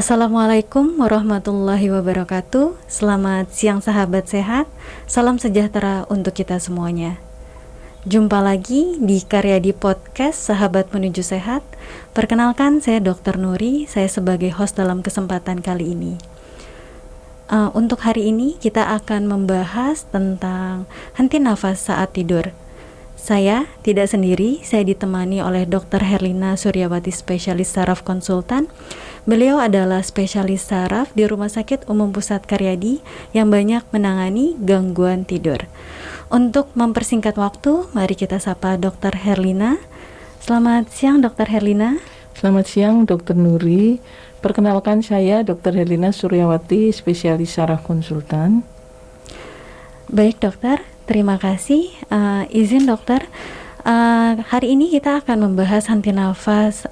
Assalamualaikum warahmatullahi wabarakatuh. Selamat siang sahabat sehat. Salam sejahtera untuk kita semuanya. Jumpa lagi di Karyadi Podcast Sahabat Menuju Sehat. Perkenalkan, saya Dr. Nuri. Saya sebagai host dalam kesempatan kali ini. Untuk hari ini kita akan membahas tentang henti nafas saat tidur. Saya tidak sendiri, saya ditemani oleh Dr. Herlina Suryawati, spesialis saraf konsultan. Beliau adalah spesialis saraf di Rumah Sakit Umum Pusat Karyadi yang banyak menangani gangguan tidur. Untuk mempersingkat waktu, mari kita sapa Dr. Herlina. Selamat siang Dr. Herlina. Selamat siang Dr. Nuri. Perkenalkan, saya Dr. Herlina Suryawati, spesialis saraf konsultan. Baik dokter, terima kasih. Izin dokter, hari ini kita akan membahas henti nafas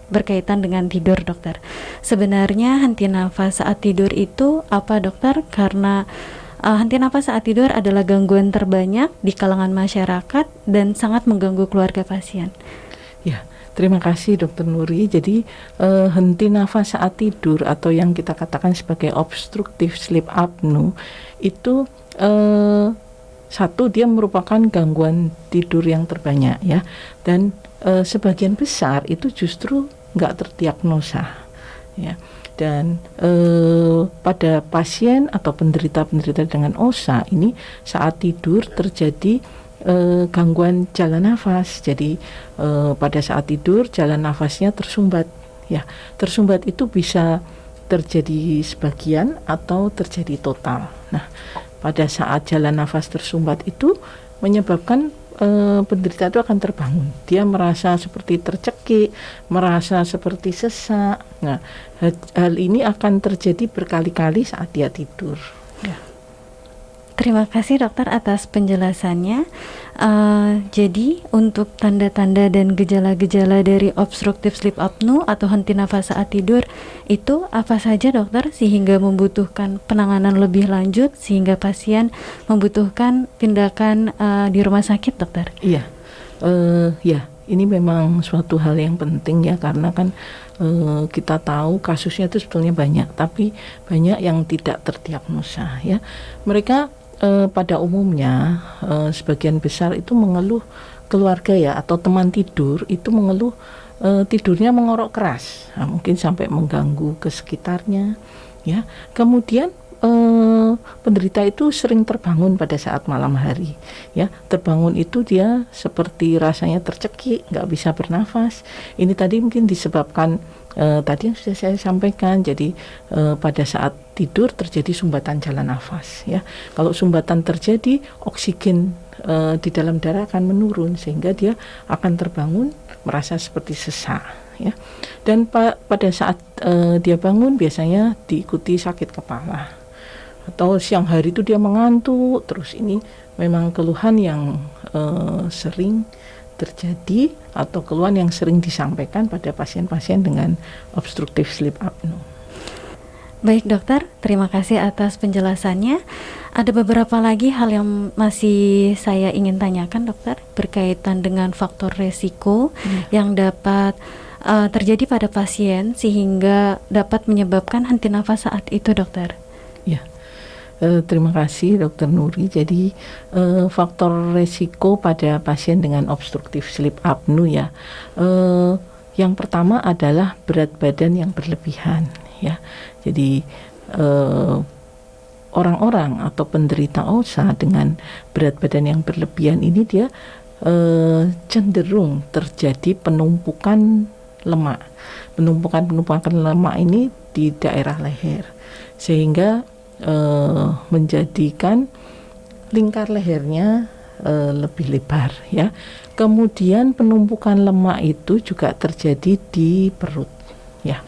berkaitan dengan tidur dokter. Sebenarnya henti nafas saat tidur itu apa dokter? Karena henti nafas saat tidur adalah gangguan terbanyak di kalangan masyarakat dan sangat mengganggu keluarga pasien. Ya, terima kasih Dr. Nuri. Jadi henti nafas saat tidur atau yang kita katakan sebagai obstructive sleep apnea itu satu, dia merupakan gangguan tidur yang terbanyak ya, dan sebagian besar itu justru nggak terdiagnosa ya. Dan pada pasien atau penderita-penderita dengan OSA ini saat tidur terjadi gangguan jalan nafas. Jadi pada saat tidur jalan nafasnya tersumbat ya. Tersumbat itu bisa terjadi sebagian atau terjadi total. Nah, pada saat jalan nafas tersumbat itu menyebabkan penderita itu akan terbangun. Dia merasa seperti tercekik, merasa seperti sesak. Nah, hal ini akan terjadi berkali-kali saat dia tidur. Ya. Terima kasih dokter atas penjelasannya. Jadi untuk tanda-tanda dan gejala-gejala dari obstructive sleep apnea atau henti nafas saat tidur itu apa saja dokter, sehingga membutuhkan penanganan lebih lanjut sehingga pasien membutuhkan tindakan di rumah sakit dokter? Iya, ya ini memang suatu hal yang penting ya, karena kan kita tahu kasusnya itu sebetulnya banyak, tapi banyak yang tidak terdiagnosa ya. Mereka pada umumnya sebagian besar itu mengeluh, keluarga ya atau teman tidur itu mengeluh tidurnya mengorok keras, mungkin sampai mengganggu ke sekitarnya ya. Kemudian penderita itu sering terbangun pada saat malam hari ya. Terbangun itu dia seperti rasanya tercekik, nggak bisa bernafas. Ini tadi mungkin disebabkan tadi yang sudah saya sampaikan. Jadi pada saat tidur terjadi sumbatan jalan nafas ya. Kalau sumbatan terjadi, oksigen di dalam darah akan menurun sehingga dia akan terbangun merasa seperti sesak ya. Dan pada saat dia bangun biasanya diikuti sakit kepala, atau siang hari itu dia mengantuk terus. Ini memang keluhan yang sering terjadi atau keluhan yang sering disampaikan pada pasien-pasien dengan obstructive sleep apnea. Baik dokter, terima kasih atas penjelasannya. Ada beberapa lagi hal yang masih saya ingin tanyakan dokter, berkaitan dengan faktor resiko yang dapat terjadi pada pasien sehingga dapat menyebabkan henti nafas saat itu dokter. Ya. Terima kasih Dr. Nuri. Jadi faktor resiko pada pasien dengan obstructive sleep apnea ya, yang pertama adalah berat badan yang berlebihan ya. Jadi orang-orang atau penderita OSA dengan berat badan yang berlebihan ini dia cenderung terjadi penumpukan lemak. Penumpukan lemak ini di daerah leher, sehingga menjadikan lingkar lehernya lebih lebar ya. Kemudian penumpukan lemak itu juga terjadi di perut ya.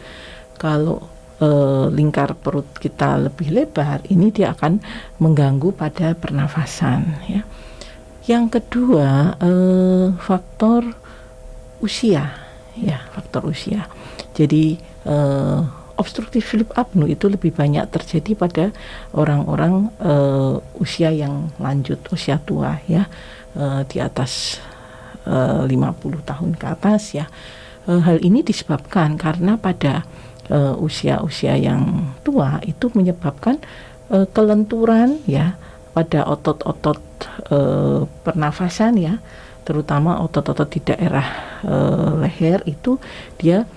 Kalau lingkar perut kita lebih lebar, ini dia akan mengganggu pada pernafasan ya. Yang kedua faktor usia ya, faktor usia. Jadi obstructive sleep apnea itu lebih banyak terjadi pada orang-orang usia yang lanjut, usia tua ya, di atas 50 tahun ke atas ya. Hal ini disebabkan karena pada usia-usia yang tua itu menyebabkan kelenturan ya pada otot-otot pernafasan ya, terutama otot-otot di daerah leher itu dia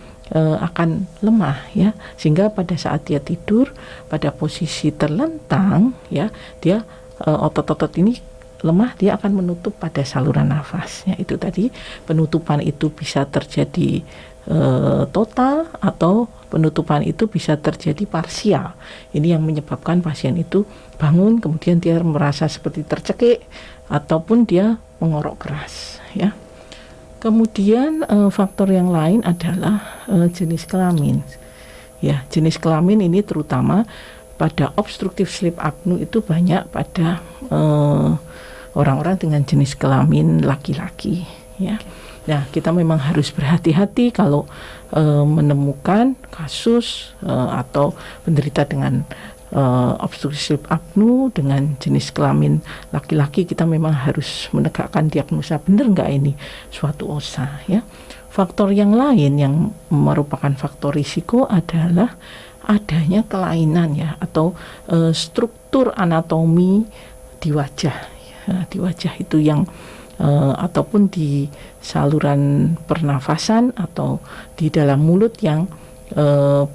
akan lemah ya, sehingga pada saat dia tidur pada posisi terlentang ya, dia otot-otot ini lemah, dia akan menutup pada saluran nafas ya. Itu tadi, penutupan itu bisa terjadi total atau penutupan itu bisa terjadi parsial. Ini yang menyebabkan pasien itu bangun kemudian dia merasa seperti tercekik ataupun dia mengorok keras ya. Kemudian faktor yang lain adalah jenis kelamin ya. Jenis kelamin ini terutama pada obstructive sleep apnea itu banyak pada orang-orang dengan jenis kelamin laki-laki ya. Nah, kita memang harus berhati-hati kalau menemukan kasus atau penderita dengan obstructive sleep apnea dengan jenis kelamin laki-laki. Kita memang harus menegakkan diagnosa, benar nggak ini suatu OSA ya. Faktor yang lain yang merupakan faktor risiko adalah adanya kelainan ya, atau struktur anatomi di wajah ya, di wajah itu yang ataupun di saluran pernafasan atau di dalam mulut yang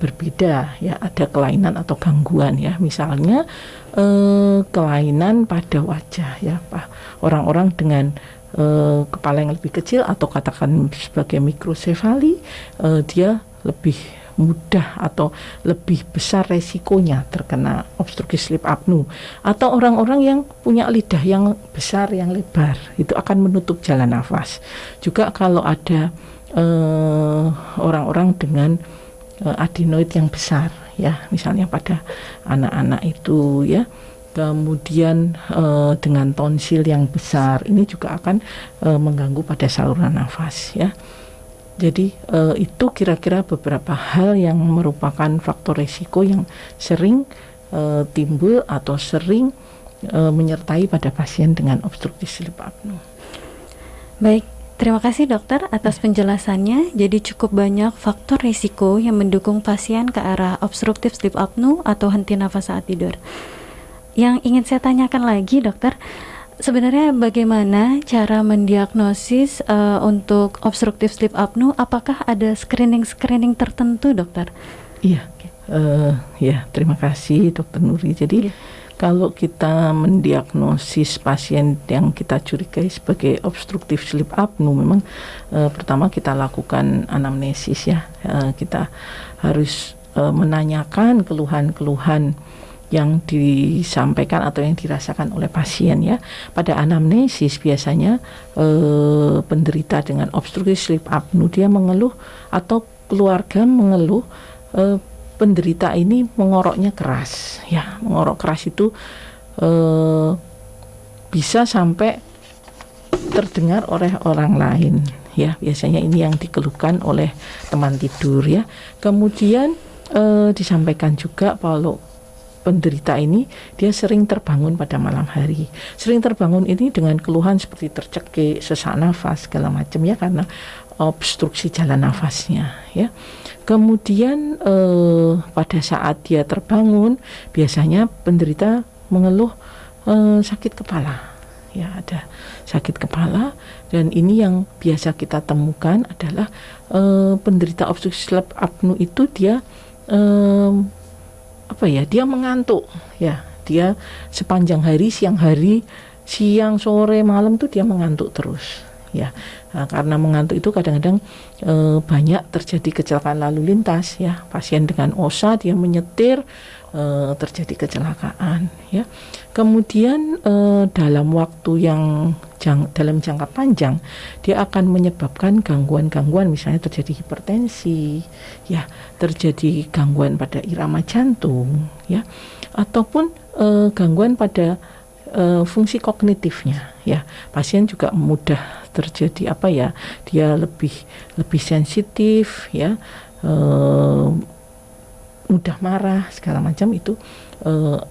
berbeda ya, ada kelainan atau gangguan ya. Misalnya kelainan pada wajah ya, orang-orang dengan kepala yang lebih kecil atau katakan sebagai mikrosefali, dia lebih mudah atau lebih besar resikonya terkena obstructive sleep apnea. Atau orang-orang yang punya lidah yang besar, yang lebar, itu akan menutup jalan nafas. Juga kalau ada orang-orang dengan adenoid yang besar ya, misalnya pada anak-anak itu ya. Kemudian dengan tonsil yang besar, ini juga akan mengganggu pada saluran nafas ya. Jadi itu kira-kira beberapa hal yang merupakan faktor risiko yang sering timbul atau sering menyertai pada pasien dengan obstructive sleep apnea. Baik, terima kasih dokter atas penjelasannya. Jadi cukup banyak faktor risiko yang mendukung pasien ke arah obstructive sleep apnea atau henti nafas saat tidur. Yang ingin saya tanyakan lagi dokter, sebenarnya bagaimana cara mendiagnosis untuk obstructive sleep apnea? Apakah ada screening tertentu, dokter? Iya, ya terima kasih dokter Nuri. Jadi kalau kita mendiagnosis pasien yang kita curigai sebagai obstructive sleep apnea, memang pertama kita lakukan anamnesis ya. Kita harus menanyakan keluhan-keluhan yang disampaikan atau yang dirasakan oleh pasien ya. Pada anamnesis biasanya penderita dengan obstructive sleep apnea dia mengeluh atau keluarga mengeluh penderita ini mengoroknya keras ya. Mengorok keras itu bisa sampai terdengar oleh orang lain ya. Biasanya ini yang dikeluhkan oleh teman tidur ya. Kemudian disampaikan juga kalau penderita ini dia sering terbangun pada malam hari. Sering terbangun ini dengan keluhan seperti tercekik, sesak nafas segala macam ya, karena obstruksi jalan nafasnya ya. Kemudian pada saat dia terbangun biasanya penderita mengeluh sakit kepala ya, ada sakit kepala. Dan ini yang biasa kita temukan adalah penderita obstruksi sleep apnea itu dia dia mengantuk ya, dia sepanjang hari, siang, sore, malam tuh dia mengantuk terus ya. Nah, karena mengantuk itu kadang-kadang banyak terjadi kecelakaan lalu lintas ya. Pasien dengan OSA dia menyetir, terjadi kecelakaan ya. Kemudian dalam waktu yang dalam jangka panjang dia akan menyebabkan gangguan-gangguan, misalnya terjadi hipertensi ya, terjadi gangguan pada irama jantung ya, ataupun gangguan pada fungsi kognitifnya ya. Pasien juga mudah terjadi dia lebih sensitif ya, mudah marah segala macam. Itu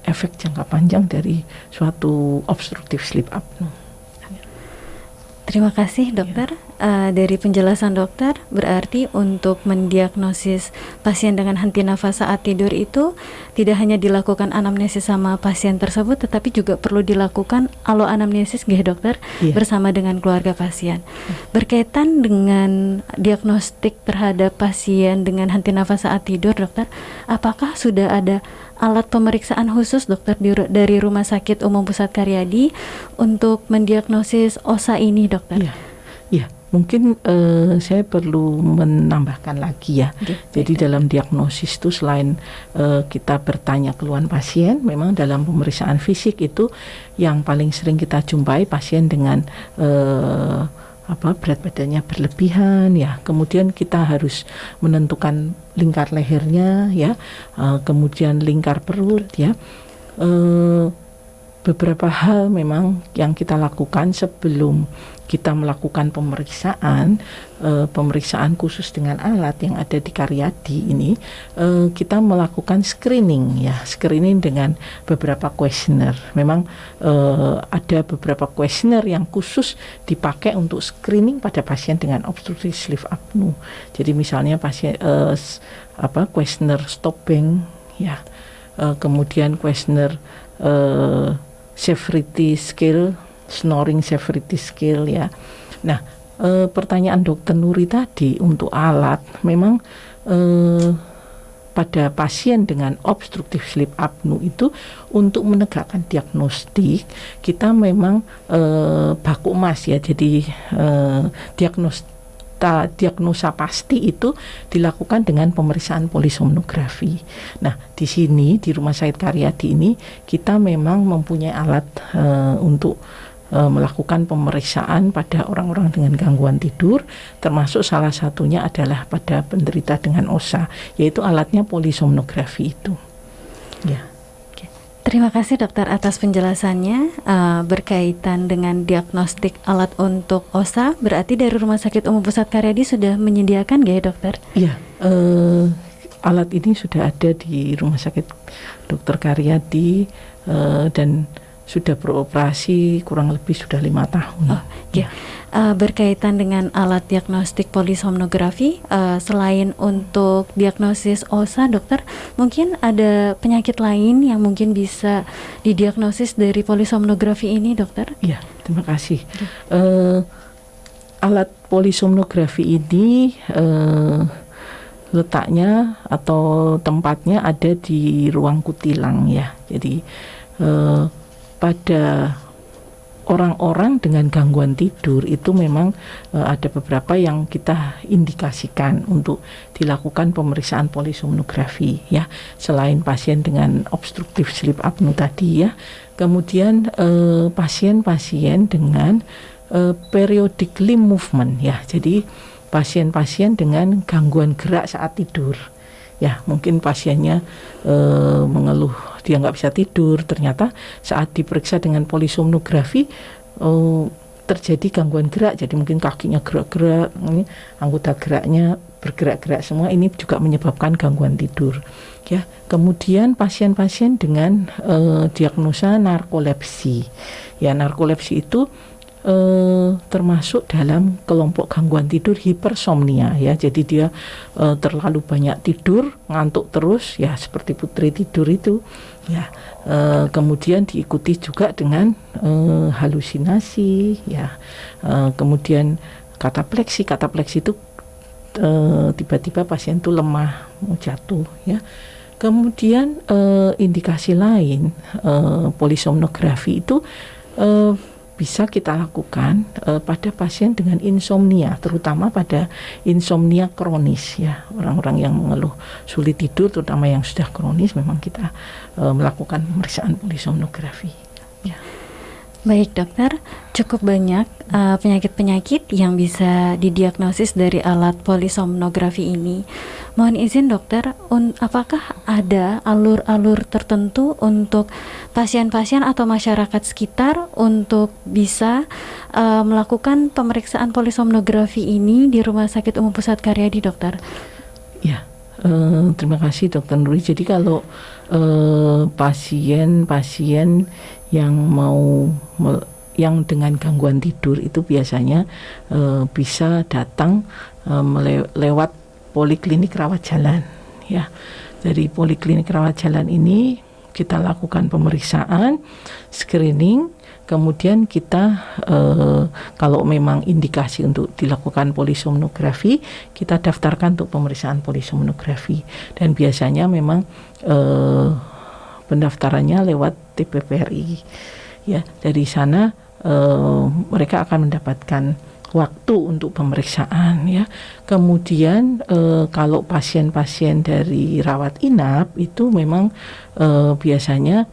efek jangka panjang dari suatu obstructive sleep apnea. Terima kasih dokter Dari penjelasan dokter, berarti untuk mendiagnosis pasien dengan henti nafas saat tidur itu tidak hanya dilakukan anamnesis sama pasien tersebut, tetapi juga perlu dilakukan aloanamnesis nggih dokter, bersama dengan keluarga pasien. Berkaitan dengan diagnostik terhadap pasien dengan henti nafas saat tidur, dokter, apakah sudah ada alat pemeriksaan khusus dokter dari Rumah Sakit Umum Pusat Karyadi untuk mendiagnosis OSA ini, dokter? Ya, mungkin saya perlu menambahkan lagi ya. Jadi dalam diagnosis itu selain kita bertanya keluhan pasien, memang dalam pemeriksaan fisik itu yang paling sering kita jumpai pasien dengan berat badannya berlebihan ya, kemudian kita harus menentukan lingkar lehernya ya, kemudian lingkar perut ya. Beberapa hal memang yang kita lakukan sebelum kita melakukan pemeriksaan khusus dengan alat yang ada di Karyadi ini, kita melakukan screening dengan beberapa kuesioner. Memang ada beberapa kuesioner yang khusus dipakai untuk screening pada pasien dengan obstructive sleep apnea. Jadi misalnya pasien kuesioner Stop-Bang ya, kemudian kuesioner severity scale, snoring severity scale ya. Nah, pertanyaan Dokter Nuri tadi untuk alat, memang pada pasien dengan obstructive sleep apnea itu untuk menegakkan diagnostik kita memang baku emas ya. Jadi diagnosa pasti itu dilakukan dengan pemeriksaan polisomnografi. Nah, di sini di Rumah Sakit Karyadi ini kita memang mempunyai alat untuk melakukan pemeriksaan pada orang-orang dengan gangguan tidur, termasuk salah satunya adalah pada penderita dengan OSA, yaitu alatnya polisomnografi itu. Ya. Terima kasih dokter atas penjelasannya. Berkaitan dengan diagnostik alat untuk OSA, berarti dari Rumah Sakit Umum Pusat Karyadi sudah menyediakan nggak ya dokter? Iya, alat ini sudah ada di Rumah Sakit Dr. Karyadi dan sudah beroperasi kurang lebih sudah 5 tahun. Berkaitan dengan alat diagnostik polisomnografi, selain untuk diagnosis OSA, dokter, mungkin ada penyakit lain yang mungkin bisa didiagnosis dari polisomnografi ini, dokter? Iya, terima kasih. Alat polisomnografi ini letaknya atau tempatnya ada di ruang kutilang ya. Jadi pada orang-orang dengan gangguan tidur itu memang ada beberapa yang kita indikasikan untuk dilakukan pemeriksaan polisomnografi ya, selain pasien dengan obstructive sleep apnea tadi ya. Kemudian pasien-pasien dengan periodic limb movement ya. Jadi pasien-pasien dengan gangguan gerak saat tidur. Ya, mungkin pasiennya mengeluh dia nggak bisa tidur, ternyata saat diperiksa dengan polisomnografi terjadi gangguan gerak, jadi mungkin kakinya gerak-gerak, anggota geraknya bergerak-gerak semua, ini juga menyebabkan gangguan tidur. Ya, kemudian pasien-pasien dengan diagnosa narkolepsi. Ya, narkolepsi itu termasuk dalam kelompok gangguan tidur hipersomnia ya. Jadi dia terlalu banyak tidur, ngantuk terus ya, seperti putri tidur itu ya. Kemudian diikuti juga dengan halusinasi ya. Kemudian katapleksi itu tiba-tiba pasien itu lemah, mau jatuh ya. Kemudian indikasi lain polisomnografi itu bisa kita lakukan pada pasien dengan insomnia, terutama pada insomnia kronis ya. Orang-orang yang mengeluh sulit tidur, terutama yang sudah kronis, memang kita melakukan pemeriksaan polisomnografi ya. Baik dokter, cukup banyak penyakit-penyakit yang bisa didiagnosis dari alat polisomnografi ini. Mohon izin dokter, apakah ada alur-alur tertentu untuk pasien-pasien atau masyarakat sekitar untuk bisa melakukan pemeriksaan polisomnografi ini di Rumah Sakit Umum Pusat Karyadi, dokter? Ya, terima kasih Dokter Nuri. Jadi kalau pasien-pasien yang mau yang dengan gangguan tidur itu biasanya bisa datang lewat poliklinik rawat jalan ya. Dari poliklinik rawat jalan ini kita lakukan pemeriksaan, screening, kemudian kita kalau memang indikasi untuk dilakukan polisomnografi, kita daftarkan untuk pemeriksaan polisomnografi. Dan biasanya memang pendaftarannya lewat TPPRI. Ya, dari sana mereka akan mendapatkan waktu untuk pemeriksaan ya. Kemudian kalau pasien-pasien dari rawat inap itu memang biasanya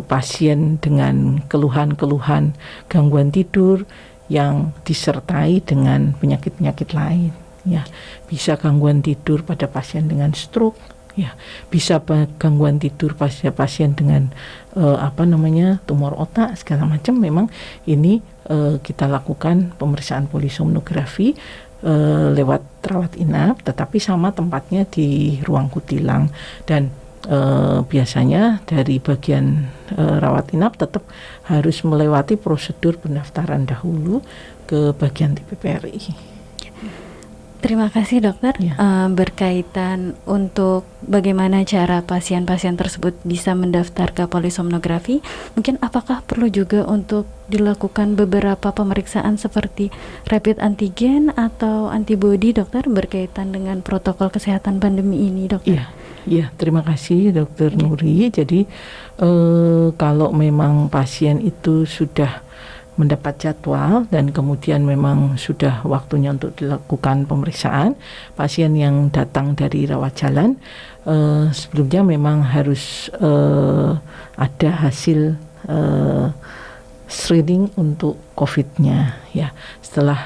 pasien dengan keluhan-keluhan gangguan tidur yang disertai dengan penyakit-penyakit lain ya. Bisa gangguan tidur pada pasien dengan stroke ya, bisa gangguan tidur pada pasien dengan tumor otak segala macam. Memang ini kita lakukan pemeriksaan polisomnografi lewat rawat inap, tetapi sama tempatnya di ruang kutilang. Dan biasanya dari bagian rawat inap tetap harus melewati prosedur pendaftaran dahulu ke bagian TPPRI. Terima kasih dokter. Ya. Berkaitan untuk bagaimana cara pasien-pasien tersebut bisa mendaftar ke polisomnografi, mungkin apakah perlu juga untuk dilakukan beberapa pemeriksaan seperti rapid antigen atau antibody dokter berkaitan dengan protokol kesehatan pandemi ini dokter? Iya, terima kasih Dokter Nuri. Jadi kalau memang pasien itu sudah mendapat jadwal dan kemudian memang sudah waktunya untuk dilakukan pemeriksaan, pasien yang datang dari rawat jalan sebelumnya memang harus ada hasil screening untuk COVID-nya ya. Setelah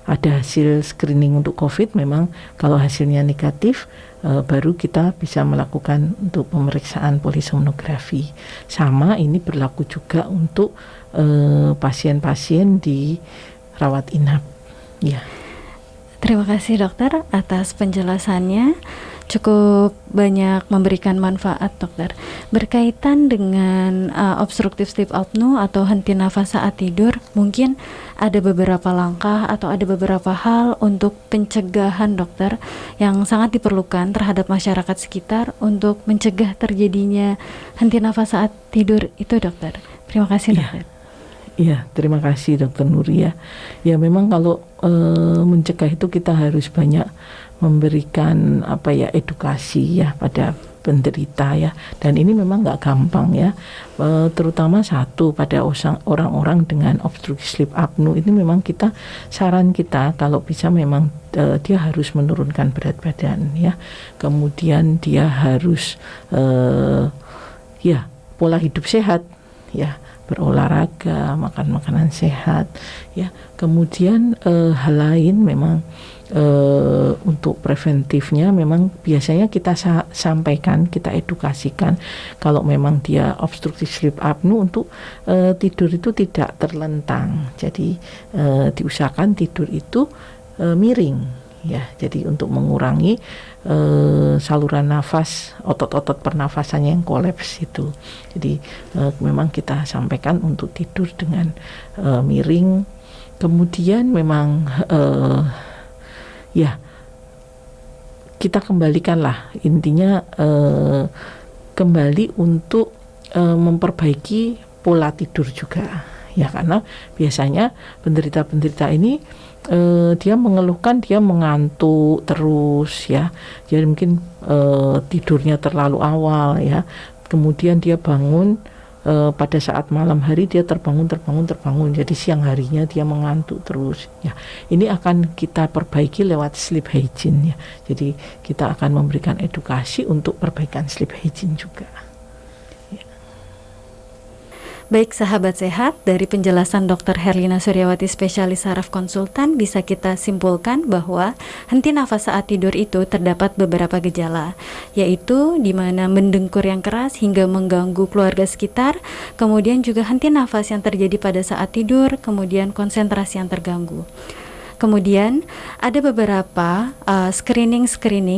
ada hasil screening untuk COVID, memang kalau hasilnya negatif baru kita bisa melakukan untuk pemeriksaan polisomnografi. Sama ini berlaku juga untuk pasien-pasien di rawat inap ya. Terima kasih dokter atas penjelasannya, cukup banyak memberikan manfaat dokter. Berkaitan dengan obstructive sleep apnea atau henti nafas saat tidur, mungkin ada beberapa langkah atau ada beberapa hal untuk pencegahan dokter yang sangat diperlukan terhadap masyarakat sekitar untuk mencegah terjadinya henti nafas saat tidur itu dokter. Terima kasih dokter. Iya, terima kasih Dokter Nuri ya. Ya memang kalau mencegah itu kita harus banyak memberikan edukasi ya pada penderita ya. Dan ini memang nggak gampang ya. Terutama satu pada orang-orang dengan obstructive sleep apnea ini memang saran kita kalau bisa memang dia harus menurunkan berat badan ya. Kemudian dia harus pola hidup sehat ya. Berolahraga, makan makanan sehat ya. Kemudian hal lain memang untuk preventifnya memang biasanya kita sampaikan, kita edukasikan kalau memang dia obstructive sleep apnea untuk tidur itu tidak terlentang. Jadi diusahakan tidur itu miring ya. Jadi untuk mengurangi saluran nafas, otot-otot pernafasannya yang kolaps itu. Jadi memang kita sampaikan untuk tidur dengan miring. Kemudian memang kita kembalikanlah intinya kembali untuk memperbaiki pola tidur juga ya, karena biasanya penderita-penderita ini dia mengeluhkan dia mengantuk terus ya. Jadi mungkin tidurnya terlalu awal ya. Kemudian dia bangun pada saat malam hari dia terbangun. Jadi siang harinya dia mengantuk terus ya. Ini akan kita perbaiki lewat sleep hygiene ya. Jadi kita akan memberikan edukasi untuk perbaikan sleep hygiene juga. Baik sahabat sehat, dari penjelasan Dr. Herlina Suryawati spesialis saraf konsultan bisa kita simpulkan bahwa henti nafas saat tidur itu terdapat beberapa gejala, yaitu di mana mendengkur yang keras hingga mengganggu keluarga sekitar, kemudian juga henti nafas yang terjadi pada saat tidur, kemudian konsentrasi yang terganggu. Kemudian ada beberapa screening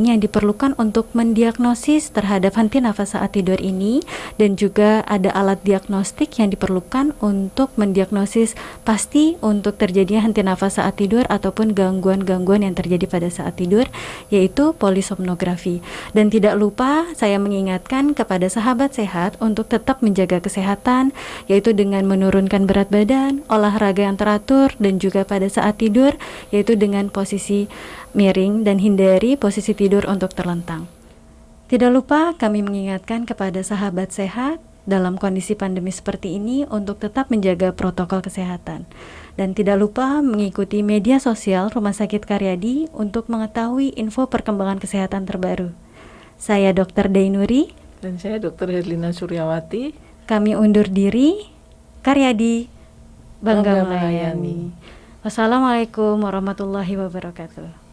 yang diperlukan untuk mendiagnosis terhadap henti nafas saat tidur ini, dan juga ada alat diagnostik yang diperlukan untuk mendiagnosis pasti untuk terjadinya henti nafas saat tidur ataupun gangguan-gangguan yang terjadi pada saat tidur, yaitu polisomnografi. Dan tidak lupa saya mengingatkan kepada sahabat sehat untuk tetap menjaga kesehatan, yaitu dengan menurunkan berat badan, olahraga yang teratur, dan juga pada saat tidur yaitu dengan posisi miring dan hindari posisi tidur untuk terlentang. Tidak lupa kami mengingatkan kepada sahabat sehat dalam kondisi pandemi seperti ini untuk tetap menjaga protokol kesehatan. Dan tidak lupa mengikuti media sosial Rumah Sakit Karyadi untuk mengetahui info perkembangan kesehatan terbaru. Saya Dr. Dainuri Dan saya Dr. Herlina Suryawati. Kami undur diri. Karyadi bangga Bangga melayani. melayani. Wassalamualaikum warahmatullahi wabarakatuh.